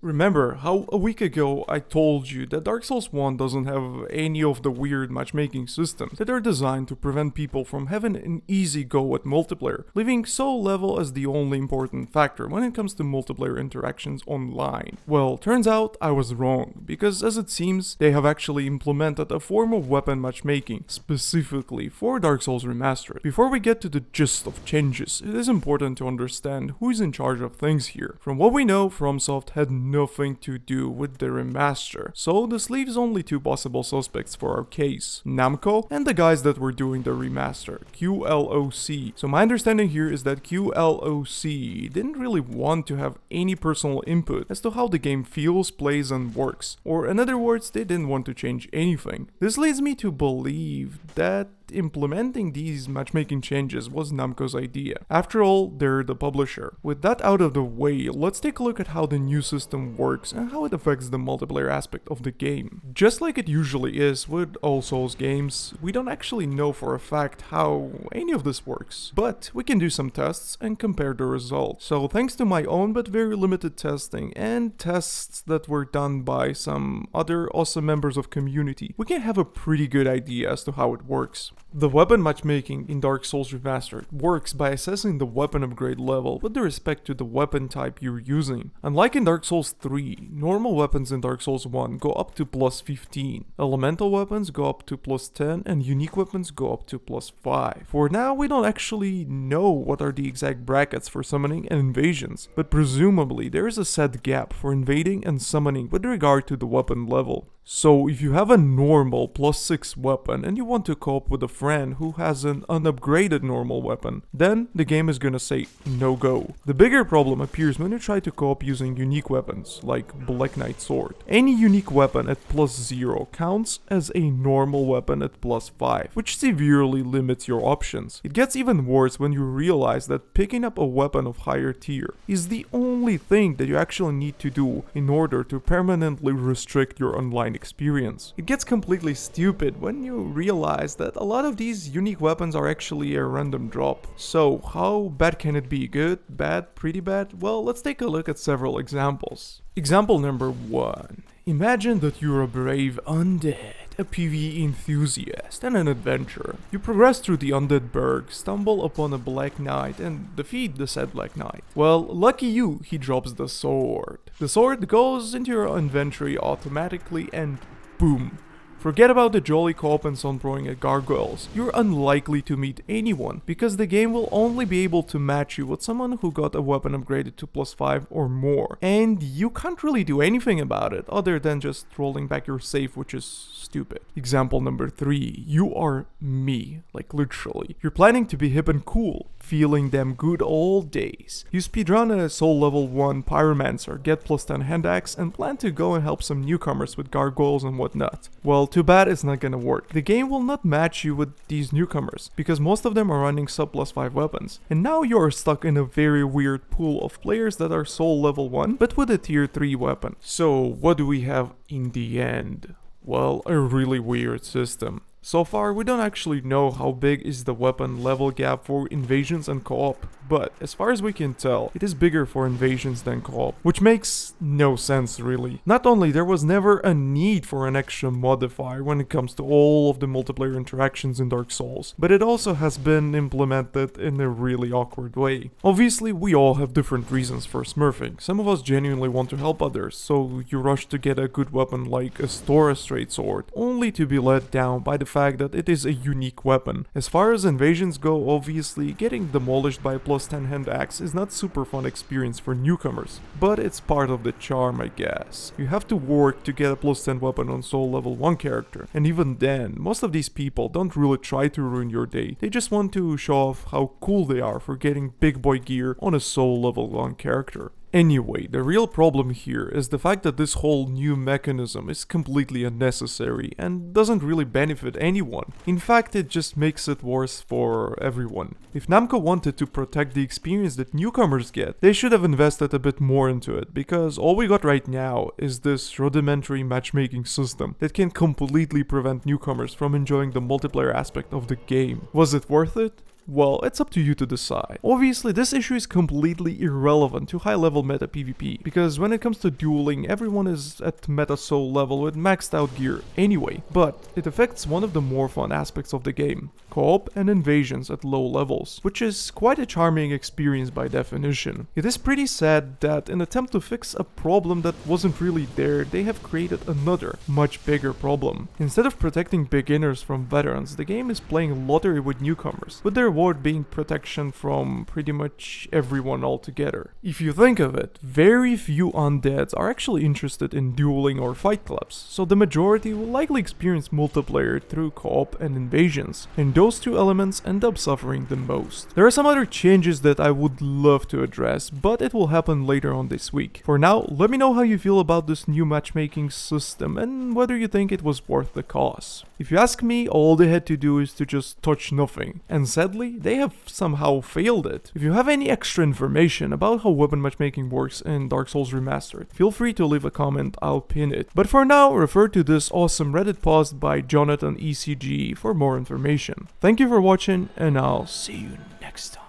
Remember how a week ago I told you that Dark Souls 1 doesn't have any of the weird matchmaking systems that are designed to prevent people from having an easy go at multiplayer, leaving soul level as the only important factor when it comes to multiplayer interactions online. Well, turns out I was wrong, because as it seems, they have actually implemented a form of weapon matchmaking specifically for Dark Souls Remastered. Before we get to the gist of changes, it is important to understand who is in charge of things here. From what we know, FromSoft had nothing to do with the remaster, so this leaves only two possible suspects for our case: Namco and the guys that were doing the remaster, QLOC. So my understanding here is that QLOC didn't really want to have any personal input as to how the game feels, plays and works, or in other words, they didn't want to change anything. This leads me to believe that implementing these matchmaking changes was Namco's idea. After all, they're the publisher. With that out of the way, let's take a look at how the new system works and how it affects the multiplayer aspect of the game. Just like it usually is with all Souls games, we don't actually know for a fact how any of this works, but we can do some tests and compare the results. So thanks to my own but very limited testing and tests that were done by some other awesome members of community, we can have a pretty good idea as to how it works. The weapon matchmaking in Dark Souls Remastered works by assessing the weapon upgrade level with respect to the weapon type you're using. Unlike in Dark Souls 3, normal weapons in Dark Souls 1 go up to plus 15, elemental weapons go up to plus 10, and unique weapons go up to plus 5. For now, we don't actually know what are the exact brackets for summoning and invasions, but presumably there is a set gap for invading and summoning with regard to the weapon level. So if you have a normal plus 6 weapon and you want to co-op with a friend who has an unupgraded normal weapon, then the game is gonna say no go. The bigger problem appears when you try to co-op using unique weapons, like Black Knight Sword. Any unique weapon at plus 0 counts as a normal weapon at plus 5, which severely limits your options. It gets even worse when you realize that picking up a weapon of higher tier is the only thing that you actually need to do in order to permanently restrict your online experience. It gets completely stupid when you realize that a lot of these unique weapons are actually a random drop. So how bad can it be? Good? Bad? Pretty bad? Well, let's take a look at several examples. Example number 1. Imagine that you're a brave undead, a PvE enthusiast, and an adventurer. You progress through the undead burg, stumble upon a Black Knight, and defeat the said Black Knight. Well, lucky you, he drops the sword. The sword goes into your inventory automatically and boom. Forget about the jolly co-op and sun throwing at gargoyles. You're unlikely to meet anyone, because the game will only be able to match you with someone who got a weapon upgraded to plus 5 or more. And you can't really do anything about it, other than just rolling back your save, which is stupid. Example number 3. You are me, like literally. You're planning to be hip and cool, feeling them good old days. You speedrun a soul level 1 pyromancer, get plus 10 hand axe, and plan to go and help some newcomers with gargoyles and whatnot. Well, too bad it's not gonna work. The game will not match you with these newcomers, because most of them are running sub plus 5 weapons. And now you're stuck in a very weird pool of players that are soul level 1, but with a tier 3 weapon. So what do we have in the end? Well, a really weird system. So far, we don't actually know how big is the weapon level gap for invasions and co-op, but as far as we can tell, it is bigger for invasions than co-op, which makes no sense really. Not only there was never a need for an extra modifier when it comes to all of the multiplayer interactions in Dark Souls, but it also has been implemented in a really awkward way. Obviously, we all have different reasons for smurfing. Some of us genuinely want to help others, so you rush to get a good weapon like Astora Straight Sword, only to be let down by the fact that it is a unique weapon. As far as invasions go, obviously, getting demolished by a plus 10 hand axe is not super fun experience for newcomers, but it's part of the charm, I guess. You have to work to get a plus 10 weapon on soul level 1 character, and even then, most of these people don't really try to ruin your day, they just want to show off how cool they are for getting big boy gear on a soul level 1 character. Anyway, the real problem here is the fact that this whole new mechanism is completely unnecessary and doesn't really benefit anyone. In fact, it just makes it worse for everyone. If Namco wanted to protect the experience that newcomers get, they should have invested a bit more into it, because all we got right now is this rudimentary matchmaking system that can completely prevent newcomers from enjoying the multiplayer aspect of the game. Was it worth it? Well, it's up to you to decide. Obviously, this issue is completely irrelevant to high-level meta PvP, because when it comes to dueling, everyone is at meta soul level with maxed out gear anyway, but it affects one of the more fun aspects of the game, co-op and invasions at low levels, which is quite a charming experience by definition. It is pretty sad that in an attempt to fix a problem that wasn't really there, they have created another, much bigger problem. Instead of protecting beginners from veterans, the game is playing lottery with newcomers, with the reward being protection from pretty much everyone altogether. If you think of it, very few undeads are actually interested in dueling or fight clubs, so the majority will likely experience multiplayer through co-op and invasions, and those two elements end up suffering the most. There are some other changes that I would love to address, but it will happen later on this week. For now, let me know how you feel about this new matchmaking system and whether you think it was worth the cost. If you ask me, all they had to do is to just touch nothing, and sadly, they have somehow failed it. If you have any extra information about how weapon matchmaking works in Dark Souls Remastered, feel free to leave a comment, I'll pin it. But for now, refer to this awesome Reddit post by Jonathan ECG for more information. Thank you for watching, and I'll see you next time.